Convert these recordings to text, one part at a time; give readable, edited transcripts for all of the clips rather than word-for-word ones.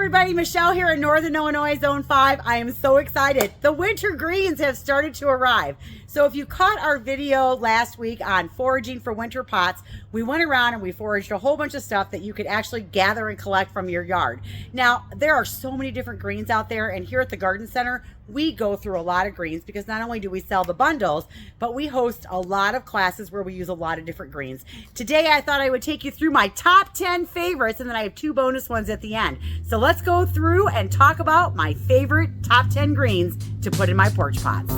everybody, Michelle here in Northern Illinois, Zone 5. I am so excited. The winter greens have started to arrive. So if you caught our video last week on foraging for winter pots, we went around and we foraged a whole bunch of stuff that you could actually gather and collect from your yard. Now, there are so many different greens out there, and here at the Garden Center, we go through a lot of greens because not only do we sell the bundles, but we host a lot of classes where we use a lot of different greens. Today, I thought I would take you through my top 10 favorites, and then I have 2 bonus ones at the end. So let's go through and talk about my favorite top 10 greens to put in my porch pots.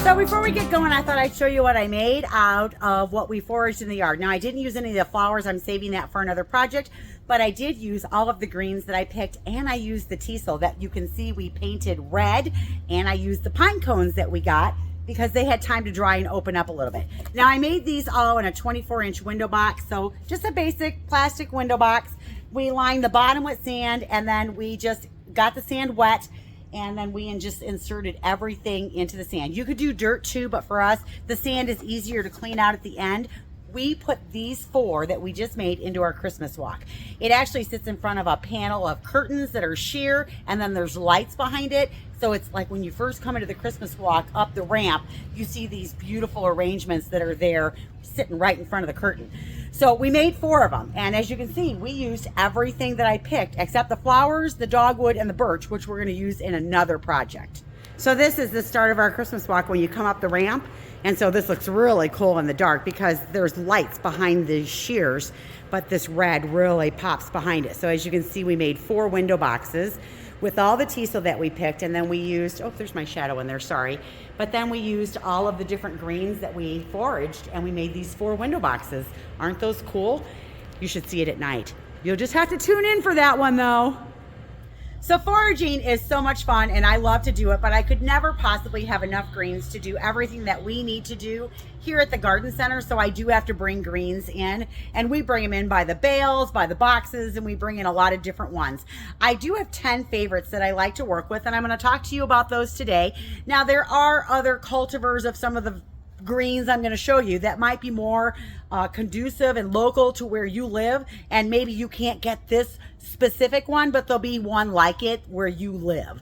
So before we get going, I thought I'd show you what I made out of what we foraged in the yard. Now, I didn't use any of the flowers. I'm saving that for another project, but I did use all of the greens that I picked, and I used the teasel that you can see we painted red, and I used the pine cones that we got because they had time to dry and open up a little bit. Now, I made these all in a 24-inch window box, so just a basic plastic window box. We lined the bottom with sand, and then we just got the sand wet, and then we just inserted everything into the sand. You could do dirt too, but for us, the sand is easier to clean out at the end. We put these 4 that we just made into our Christmas walk. It actually sits in front of a panel of curtains that are sheer, and then there's lights behind it. So it's like when you first come into the Christmas walk up the ramp, you see these beautiful arrangements that are there sitting right in front of the curtain. So we made 4 of them, and as you can see, we used everything that I picked except the flowers, the dogwood, and the birch, which we're going to use in another project. So this is the start of our Christmas walk when you come up the ramp, and so this looks really cool in the dark because there's lights behind the shears, but this red really pops behind it. So as you can see, we made 4 window boxes with all the teasel that we picked, and then we used, oh, there's my shadow in there, sorry. But then we used all of the different greens that we foraged, and we made these 4 window boxes. Aren't those cool? You should see it at night. You'll just have to tune in for that one, though. So foraging is so much fun, and I love to do it, but I could never possibly have enough greens to do everything that we need to do here at the Garden Center, so I do have to bring greens in, and we bring them in by the bales, by the boxes, and we bring in a lot of different ones. I do have 10 favorites that I like to work with, and I'm going to talk to you about those today. Now, there are other cultivars of some of the greens I'm going to show you that might be more conducive and local to where you live, and maybe you can't get this specific one, but there'll be one like it where you live.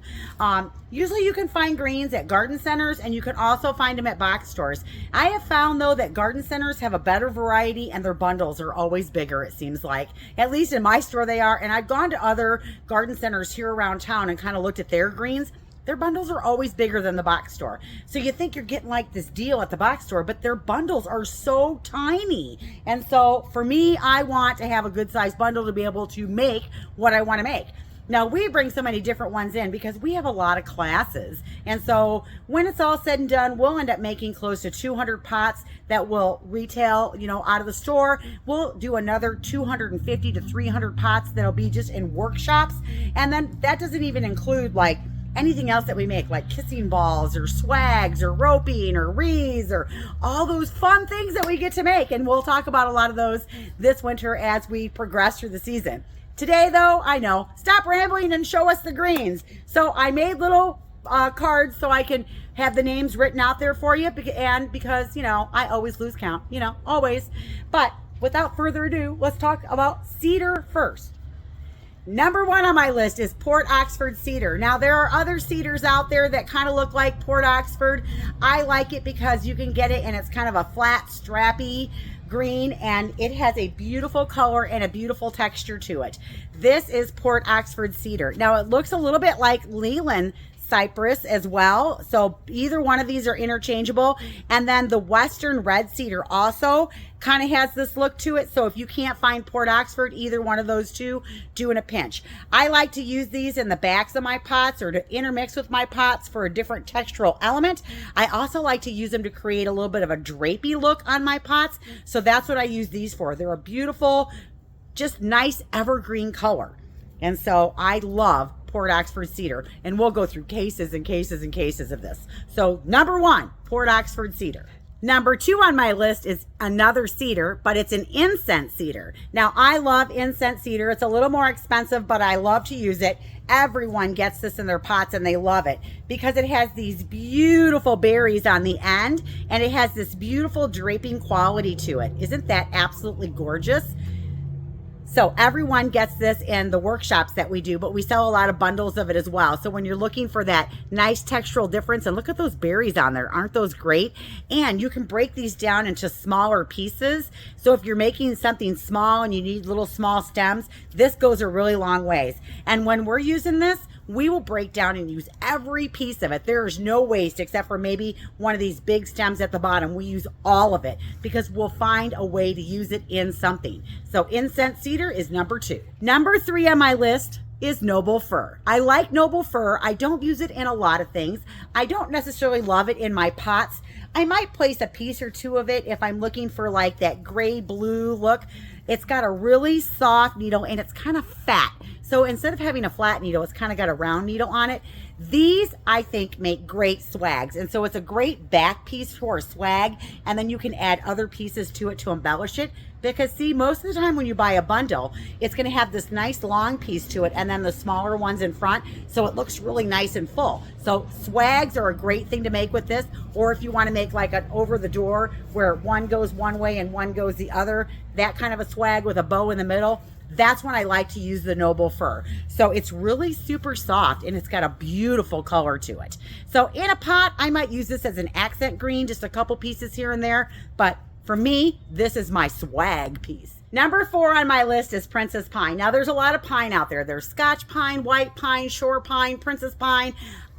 Usually you can find greens at garden centers, and you can also find them at box stores. I have found though that garden centers have a better variety, and their bundles are always bigger, it seems like. At least in my store they are, and I've gone to other garden centers here around town and kind of looked at their greens. Their bundles are always bigger than the box store. So you think you're getting like this deal at the box store, but their bundles are so tiny. And so for me, I want to have a good size bundle to be able to make what I want to make. Now, we bring so many different ones in because we have a lot of classes. And so when it's all said and done, we'll end up making close to 200 pots that will retail, out of the store. We'll do another 250 to 300 pots that'll be just in workshops. And then that doesn't even include like anything else that we make, like kissing balls or swags or roping or wreaths or all those fun things that we get to make. And we'll talk about a lot of those this winter as we progress through the season. Today, though, I know, stop rambling and show us the greens. So I made little cards so I can have the names written out there for you, and because, I always lose count, always. But without further ado, let's talk about cedar first. Number 1 on my list is Port Oxford cedar. Now, there are other cedars out there that kind of look like Port Oxford. I like it because you can get it and it's kind of a flat, strappy green, and it has a beautiful color and a beautiful texture to it. This is Port Oxford cedar. Now, it looks a little bit like Leland cypress as well, so either one of these are interchangeable. And then the Western red cedar also kind of has this look to it, so if you can't find Port Oxford, either one of those two, do in a pinch. I like to use these in the backs of my pots or to intermix with my pots for a different textural element. I also like to use them to create a little bit of a drapey look on my pots, so that's what I use these for. They're a beautiful, just nice evergreen color, and so I love Port Oxford cedar, and we'll go through cases and cases and cases of this. So number 1, Port Oxford cedar. Number 2 on my list is another cedar, but it's an incense cedar. Now, I love incense cedar. It's a little more expensive, but I love to use it. Everyone gets this in their pots and they love it because it has these beautiful berries on the end, and it has this beautiful draping quality to it. Isn't that absolutely gorgeous? So everyone gets this in the workshops that we do, but we sell a lot of bundles of it as well. So when you're looking for that nice textural difference, and look at those berries on there, aren't those great? And you can break these down into smaller pieces. So if you're making something small and you need little small stems, this goes a really long ways. And when we're using this, we will break down and use every piece of it. There is no waste except for maybe one of these big stems at the bottom. We use all of it because we'll find a way to use it in something. So incense cedar is number 2. Number 3 on my list is noble fir. I like noble fir. I don't use it in a lot of things. I don't necessarily love it in my pots. I might place a piece or two of it if I'm looking for like that gray blue look. It's got a really soft needle and it's kind of fat. So instead of having a flat needle, it's kind of got a round needle on it. These, I think, make great swags. And so it's a great back piece for a swag. And then you can add other pieces to it to embellish it. Because see, most of the time when you buy a bundle, it's going to have this nice long piece to it and then the smaller ones in front. So it looks really nice and full. So swags are a great thing to make with this. Or if you want to make like an over the door where one goes one way and one goes the other, that kind of a swag with a bow in the middle. That's when I like to use the noble fir. So it's really super soft and it's got a beautiful color to it. So in a pot, I might use this as an accent green, just a couple pieces here and there. But for me, this is my swag piece. Number 4 on my list is princess pine. Now there's a lot of pine out there. There's Scotch pine, white pine, shore pine, princess pine.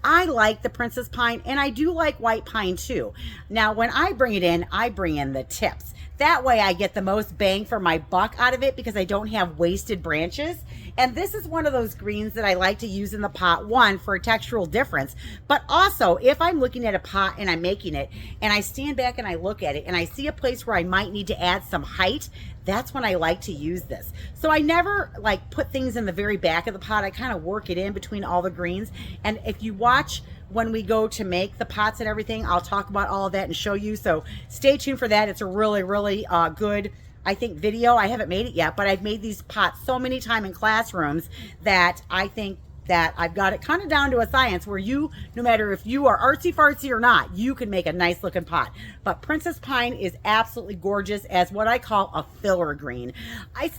I like the princess pine and I do like white pine too. Now when I bring it in, I bring in the tips. That way I get the most bang for my buck out of it because I don't have wasted branches. And this is one of those greens that I like to use in the pot, one, for a textural difference. But also, if I'm looking at a pot and I'm making it, and I stand back and I look at it, and I see a place where I might need to add some height, that's when I like to use this. So I never like put things in the very back of the pot. I kind of work it in between all the greens. And if you watch when we go to make the pots and everything, I'll talk about all of that and show you. So stay tuned for that. It's a really, really good, I think, video. I haven't made it yet, but I've made these pots so many times in classrooms that I think that I've got it kind of down to a science where you, no matter if you are artsy fartsy or not, you can make a nice looking pot. But princess pine is absolutely gorgeous as what I call a filler green.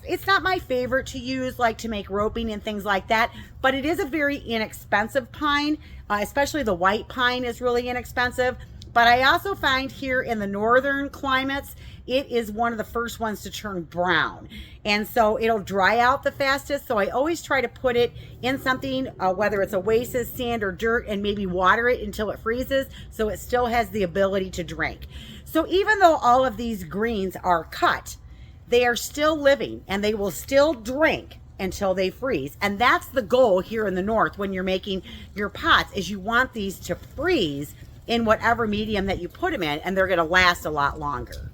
It's not my favorite to use like to make roping and things like that, but it is a very inexpensive pine, especially the white pine is really inexpensive. But I also find here in the northern climates, it is one of the first ones to turn brown. And so it'll dry out the fastest. So I always try to put it in something, whether it's oasis, sand, or dirt, and maybe water it until it freezes so it still has the ability to drink. So even though all of these greens are cut, they are still living and they will still drink until they freeze. And that's the goal here in the north when you're making your pots, is you want these to freeze in whatever medium that you put them in, and they're going to last a lot longer.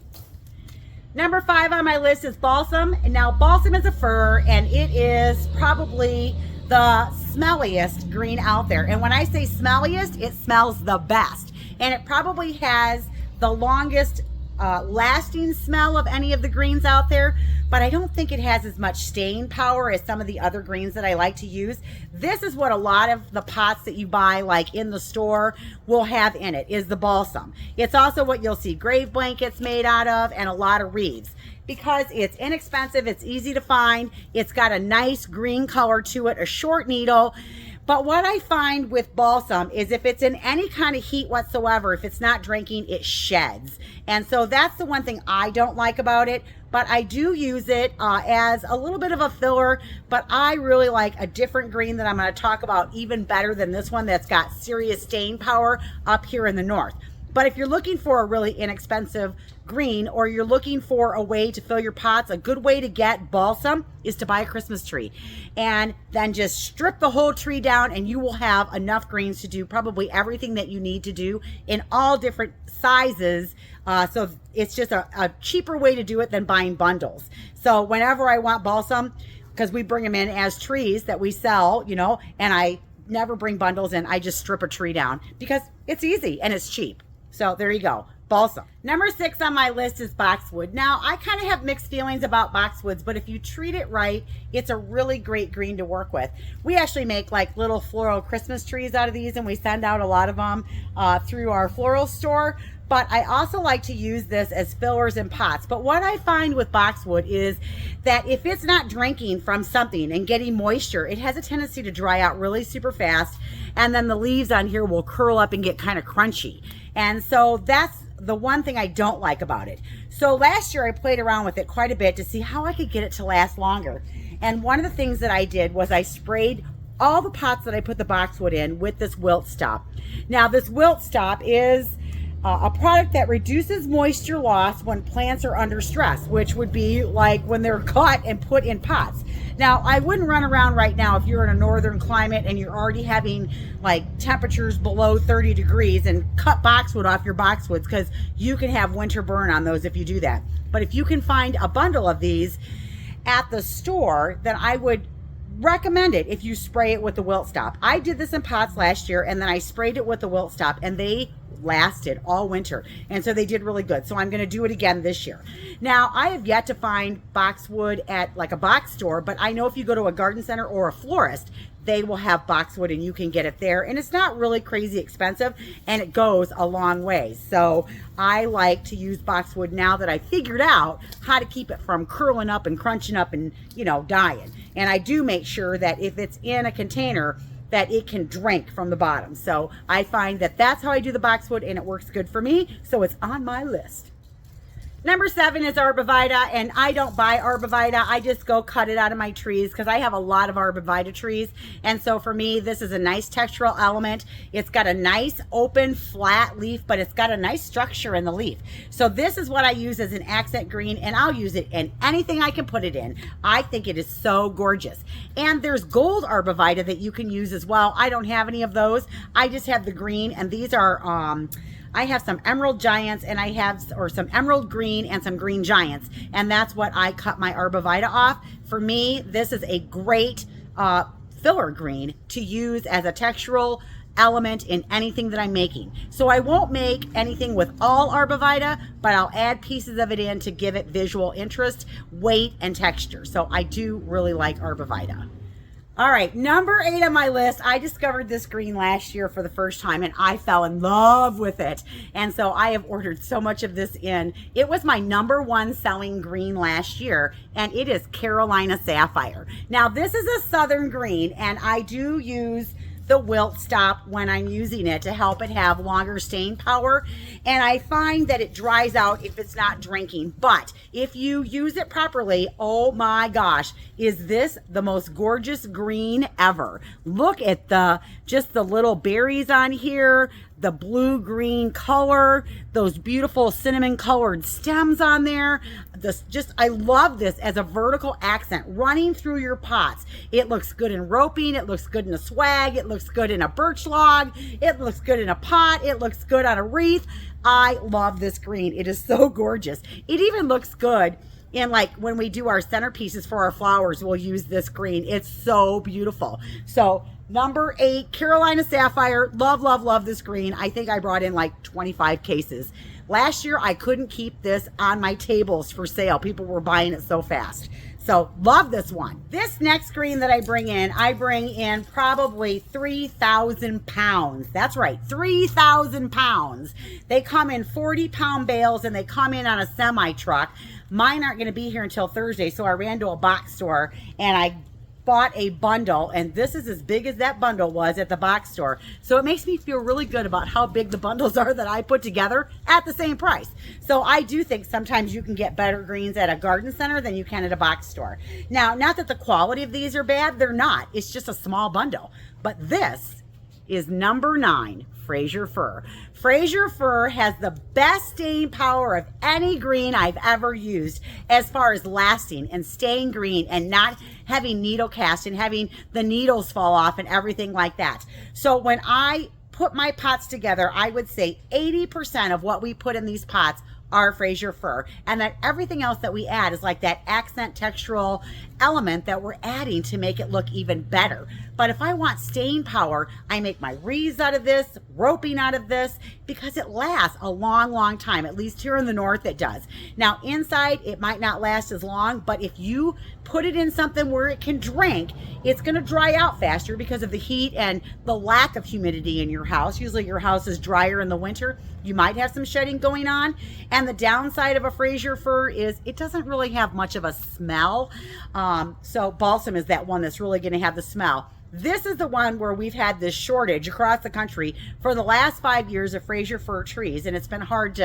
Number 5 on my list is balsam. And now balsam is a fir, and it is probably the smelliest green out there. And when I say smelliest, it smells the best. And it probably has the longest lasting smell of any of the greens out there, but I don't think it has as much staying power as some of the other greens that I like to use. This is what a lot of the pots that you buy like in the store will have in it, is the balsam. It's also what you'll see grave blankets made out of and a lot of wreaths. Because it's inexpensive, it's easy to find, it's got a nice green color to it, a short needle. But what I find with balsam is if it's in any kind of heat whatsoever, if it's not drinking, it sheds. And so that's the one thing I don't like about it. But I do use it as a little bit of a filler. But I really like a different green that I'm going to talk about even better than this one that's got serious staying power up here in the north. But if you're looking for a really inexpensive green, or you're looking for a way to fill your pots, a good way to get balsam is to buy a Christmas tree and then just strip the whole tree down, and you will have enough greens to do probably everything that you need to do in all different sizes. So it's just a cheaper way to do it than buying bundles. So whenever I want balsam, because we bring them in as trees that we sell, you know, and I never bring bundles in, I just strip a tree down because it's easy and it's cheap. So there you go, balsam. Number 6 on my list is boxwood. Now, I kind of have mixed feelings about boxwoods, but if you treat it right, it's a really great green to work with. We actually make like little floral Christmas trees out of these, and we send out a lot of them through our floral store. but I also like to use this as fillers in pots. But what I find with boxwood is that if it's not drinking from something and getting moisture, it has a tendency to dry out really super fast, and then the leaves on here will curl up and get kind of crunchy. And so that's the one thing I don't like about it. So last year I played around with it quite a bit to see how I could get it to last longer. And one of the things that I did was I sprayed all the pots that I put the boxwood in with this wilt stop. Now this wilt stop is a product that reduces moisture loss when plants are under stress, which would be like when they're caught and put in pots. Now, I wouldn't run around right now if you're in a northern climate and you're already having like temperatures below 30 degrees and cut boxwood off your boxwoods, because you can have winter burn on those if you do that. But if you can find a bundle of these at the store, then I would recommend it if you spray it with the wilt stop. I did this in pots last year, and then I sprayed it with the wilt stop, and they lasted all winter, and so they did really good. So I'm going to do it again this year. Now, I have yet to find boxwood at like a box store, but I know if you go to a garden center or a florist, they will have boxwood and you can get it there, and it's not really crazy expensive, and it goes a long way. So I like to use boxwood now that I figured out how to keep it from curling up and crunching up and, you know, dying. And I do make sure that if it's in a container that it can drink from the bottom. So I find that that's how I do the boxwood, and it works good for me. So it's on my list. Number 7 is Arbovita, and I don't buy Arbovita. I just go cut it out of my trees because I have a lot of Arbovita trees. And so for me, this is a nice textural element. It's got a nice open flat leaf, but it's got a nice structure in the leaf. So this is what I use as an accent green, and I'll use it in anything I can put it in. I think it is so gorgeous. And there's gold Arbovita that you can use as well. I don't have any of those. I just have the green, and these are I have some emerald giants, and I have some emerald green and some green giants, and that's what I cut my Arbovita off. For me, this is a great filler green to use as a textural element in anything that I'm making. So I won't make anything with all Arbovita, but I'll add pieces of it in to give it visual interest, weight, and texture. So I do really like Arbovita. All right, number 8 on my list. I discovered this green last year for the first time, and I fell in love with it. And so I have ordered so much of this in. It was my number 1 selling green last year, and it is Carolina Sapphire. Now, this is a southern green, and I do use the wilt stop when I'm using it to help it have longer staying power, and I find that it dries out if it's not drinking. But if you use it properly, oh my gosh, is this the most gorgeous green ever. Look at just the little berries on here, the blue green color, those beautiful cinnamon colored stems on there. I love this as a vertical accent running through your pots. It looks good in roping, it looks good in a swag, it looks good in a birch log, it looks good in a pot, it looks good on a wreath. I love this green. It is so gorgeous. It even looks good in, like, when we do our centerpieces for our flowers, we'll use this green. It's so beautiful. So number 8, Carolina Sapphire. Love, love, love this green. I think I brought in like 25 cases. Last year, I couldn't keep this on my tables for sale. People were buying it so fast. So love this one. This next green that I bring in probably 3,000 pounds. That's right, 3,000 pounds. They come in 40-pound bales, and they come in on a semi truck. Mine aren't going to be here until Thursday, so I ran to a box store and I bought a bundle, and this is as big as that bundle was at the box store. So it makes me feel really good about how big the bundles are that I put together at the same price. So I do think sometimes you can get better greens at a garden center than you can at a box store. Now, not that the quality of these are bad, they're not. It's just a small bundle. But this is number 9, Fraser Fir. Fraser Fir has the best staying power of any green I've ever used as far as lasting and staying green and not having needle cast and having the needles fall off and everything like that. So when I put my pots together, I would say 80% of what we put in these pots are Fraser Fir, and that everything else that we add is like that accent textural element that we're adding to make it look even better. But if I want staying power, I make my wreaths out of this, roping out of this, because it lasts a long, long time. At least here in the north it does. Now inside it might not last as long, but if you put it in something where it can drink, it's going to dry out faster because of the heat and the lack of humidity in your house. Usually your house is drier in the winter. You might have some shedding going on. And the downside of a Fraser fir is it doesn't really have much of a smell. So balsam is that one that's really going to have the smell. This is the one where we've had this shortage across the country for the last 5 years of Fraser fir trees. And it's been hard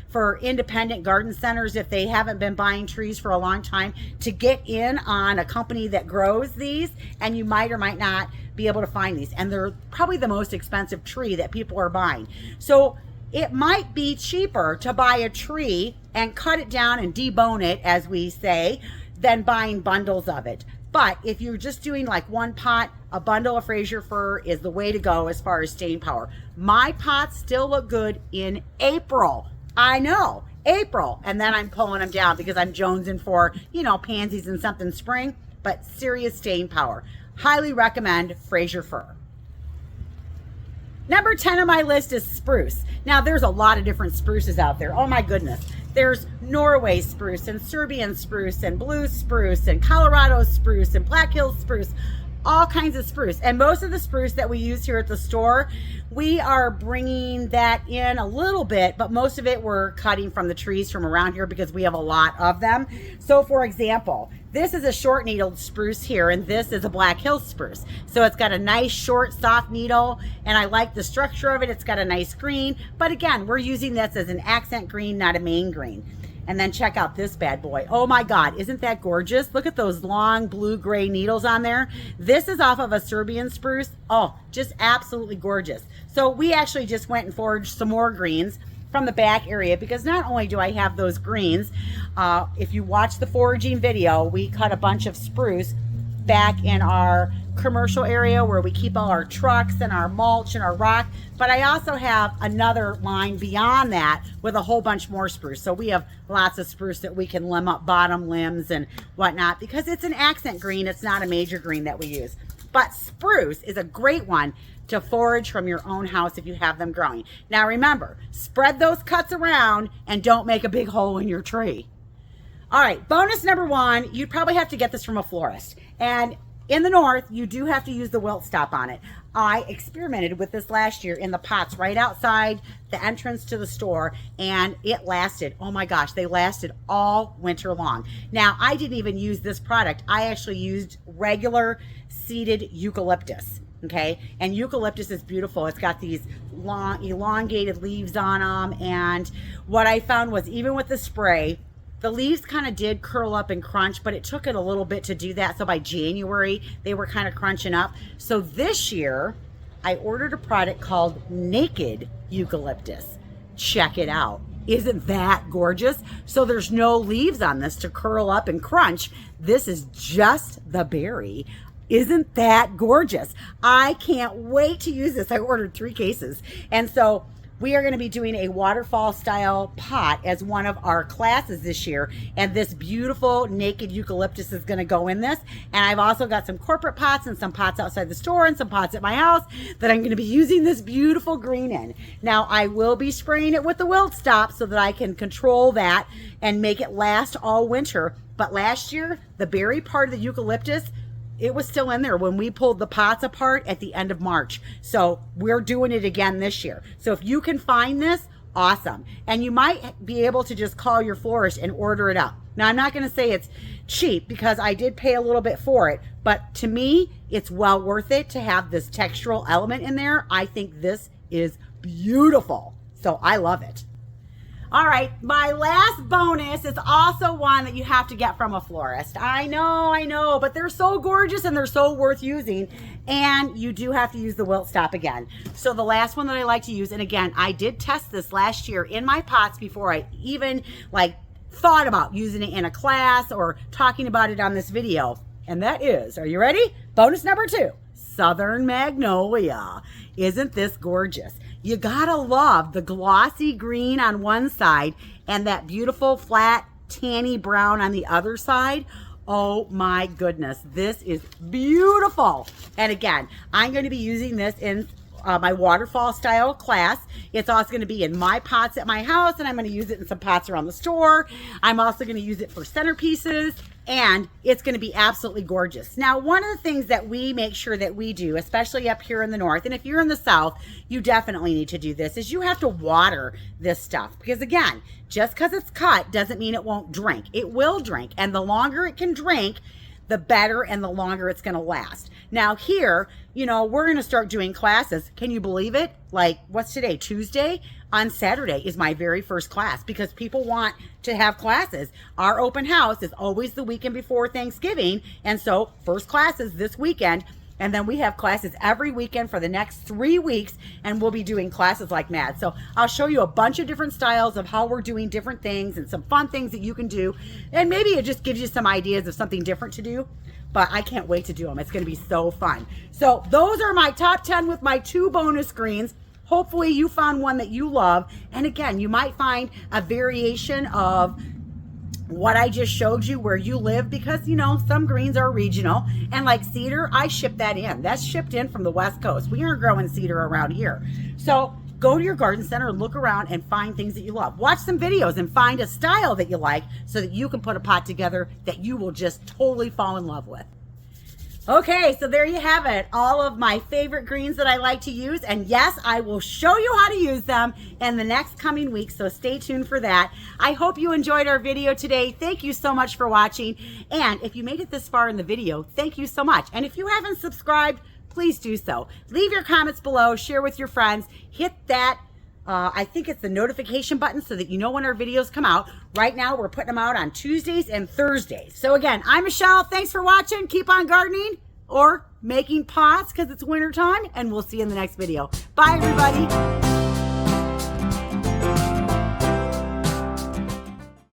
for independent garden centers, if they haven't been buying trees for a long time, to get in on a company that grows these. And you might or might not be able to find these. And they're probably the most expensive tree that people are buying. So it might be cheaper to buy a tree and cut it down and debone it, as we say, than buying bundles of it. But if you're just doing like one pot, a bundle of Fraser fir is the way to go as far as staying power. My pots still look good in April. I know, April. And then I'm pulling them down because I'm jonesing for, pansies and something spring, but serious staying power. Highly recommend Fraser fir. Number 10 on my list is spruce. Now there's a lot of different spruces out there. Oh my goodness. There's Norway spruce and Serbian spruce and blue spruce and Colorado spruce and Black Hills spruce, all kinds of spruce. And most of the spruce that we use here at the store, we are bringing that in a little bit, but most of it we're cutting from the trees from around here because we have a lot of them. So for example, this is a short needled spruce here, and this is a Black Hills spruce. So it's got a nice short soft needle, and I like the structure of it. It's got a nice green, but again, we're using this as an accent green, not a main green. And then check out this bad boy. Oh my God, isn't that gorgeous? Look at those long blue-gray needles on there. This is off of a Serbian spruce. Oh, just absolutely gorgeous. So we actually just went and foraged some more greens from the back area, because not only do I have those greens, if you watch the foraging video, we cut a bunch of spruce back in our commercial area where we keep all our trucks and our mulch and our rock. But I also have another line beyond that with a whole bunch more spruce. So we have lots of spruce that we can limb up bottom limbs and whatnot, because it's an accent green. It's not a major green that we use. But spruce is a great one to forage from your own house if you have them growing. Now remember, spread those cuts around and don't make a big hole in your tree. All right, bonus number 1, you'd probably have to get this from a florist. And in the north, you do have to use the wilt stop on it. I experimented with this last year in the pots right outside the entrance to the store, and it lasted, oh my gosh, they lasted all winter long. Now, I didn't even use this product. I actually used regular seeded eucalyptus. Okay, and eucalyptus is beautiful. It's got these long elongated leaves on them, and what I found was, even with the spray, the leaves kind of did curl up and crunch, but it took it a little bit to do that. So by January, they were kind of crunching up. So this year, I ordered a product called Naked Eucalyptus. Check it out. Isn't that gorgeous? So there's no leaves on this to curl up and crunch. This is just the berry. Isn't that gorgeous? I can't wait to use this. I ordered 3 cases. And so we are going to be doing a waterfall style pot as one of our classes this year. And this beautiful naked eucalyptus is going to go in this. And I've also got some corporate pots and some pots outside the store and some pots at my house that I'm going to be using this beautiful green in. Now, I will be spraying it with the wilt stop so that I can control that and make it last all winter. But last year, the berry part of the eucalyptus, it was still in there when we pulled the pots apart at the end of March. So we're doing it again this year. So if you can find this, awesome. And you might be able to just call your florist and order it up. Now, I'm not going to say it's cheap because I did pay a little bit for it, but to me, it's well worth it to have this textural element in there. I think this is beautiful. So I love it. All right, my last bonus is also one that you have to get from a florist. I know, but they're so gorgeous and they're so worth using. And you do have to use the wilt stop again. So the last one that I like to use, and again, I did test this last year in my pots before I even thought about using it in a class or talking about it on this video. And that is, are you ready? Bonus number 2, Southern Magnolia. Isn't this gorgeous? You gotta love the glossy green on one side and that beautiful flat tanny brown on the other side. Oh my goodness, this is beautiful. And again, I'm going to be using this in my waterfall style class. It's also going to be in my pots at my house, and I'm going to use it in some pots around the store. I'm also going to use it for centerpieces, and it's going to be absolutely gorgeous. Now, one of the things that we make sure that we do, especially up here in the north, and if you're in the south, you definitely need to do this, is you have to water this stuff. Because again, just because it's cut doesn't mean it won't drink. It will drink, and the longer it can drink, the better and the longer it's going to last. Now here, you know, we're going to start doing classes. Can you believe it? Like, what's today? Tuesday? On Saturday is my very first class because people want to have classes. Our open house is always the weekend before Thanksgiving. And so first class is this weekend. And then we have classes every weekend for the next 3 weeks, and we'll be doing classes like mad. So I'll show you a bunch of different styles of how we're doing different things and some fun things that you can do. And maybe it just gives you some ideas of something different to do, but I can't wait to do them. It's going to be so fun. So those are my top 10 with my 2 bonus greens. Hopefully you found one that you love. And again, you might find a variation of what I just showed you where you live, because you know some greens are regional, and like cedar, I ship that in. That's shipped in from the West Coast. We aren't growing cedar around here. So go to your garden center and look around and find things that you love. Watch some videos and find a style that you like so that you can put a pot together that you will just totally fall in love with. Okay, so there you have it. All of my favorite greens that I like to use. And yes, I will show you how to use them in the next coming weeks, so stay tuned for that. I hope you enjoyed our video today. Thank you so much for watching. And if you made it this far in the video, thank you so much. And if you haven't subscribed, please do so. Leave your comments below, share with your friends, hit that I think it's the notification button so that you know when our videos come out. Right now, we're putting them out on Tuesdays and Thursdays. So again, I'm Michelle. Thanks for watching. Keep on gardening or making pots because it's winter time, and we'll see you in the next video. Bye, everybody.